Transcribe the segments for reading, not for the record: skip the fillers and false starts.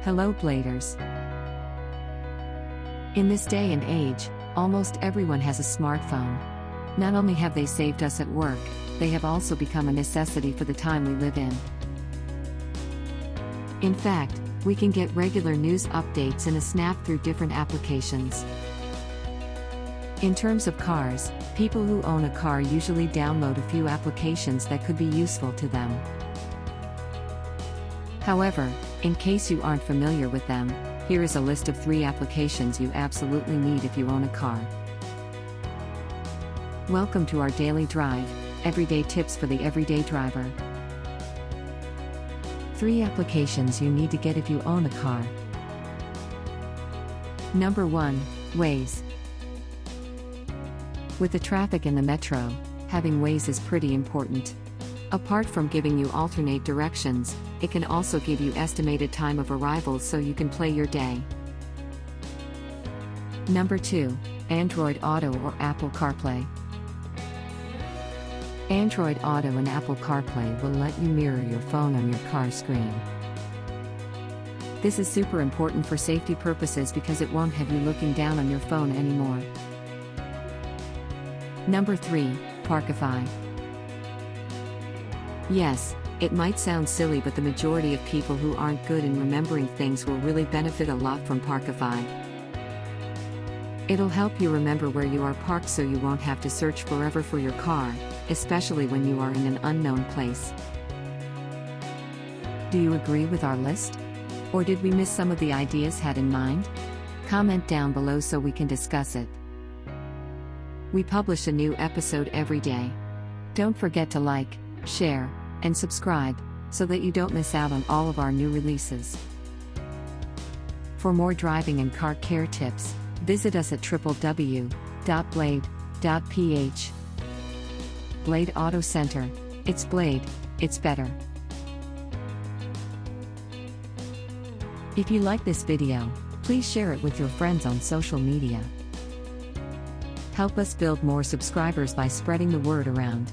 Hello Bladers. In this day and age, almost everyone has a smartphone. Not only have they saved us at work, they have also become a necessity for the time we live in. In fact, we can get regular news updates in a snap through different applications. In terms of cars, people who own a car usually download a few applications that could be useful to them. However, in case you aren't familiar with them, here is a list of 3 applications you absolutely need if you own a car. Welcome to our daily drive, everyday tips for the everyday driver. 3 applications you need to get if you own a car. Number 1, Waze. With the traffic in the metro, having Waze is pretty important. Apart from giving you alternate directions, it can also give you estimated time of arrival so you can play your day. Number 2, Android Auto or Apple CarPlay. Android Auto and Apple CarPlay will let you mirror your phone on your car screen. This is super important for safety purposes because it won't have you looking down on your phone anymore. Number 3, Parkify. Yes, it might sound silly, but the majority of people who aren't good in remembering things will really benefit a lot from Parkify. It'll help you remember where you are parked so you won't have to search forever for your car, especially when you are in an unknown place. Do you agree with our list? Or did we miss some of the ideas had in mind? Comment down below so we can discuss it. We publish a new episode every day. Don't forget to like, share, and subscribe, so that you don't miss out on all of our new releases. For more driving and car care tips, visit us at www.blade.ph. Blade Auto Center. It's Blade, it's better. If you like this video, please share it with your friends on social media. Help us build more subscribers by spreading the word around.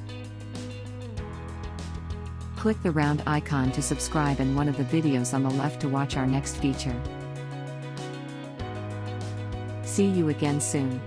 Click the round icon to subscribe and one of the videos on the left to watch our next feature. See you again soon.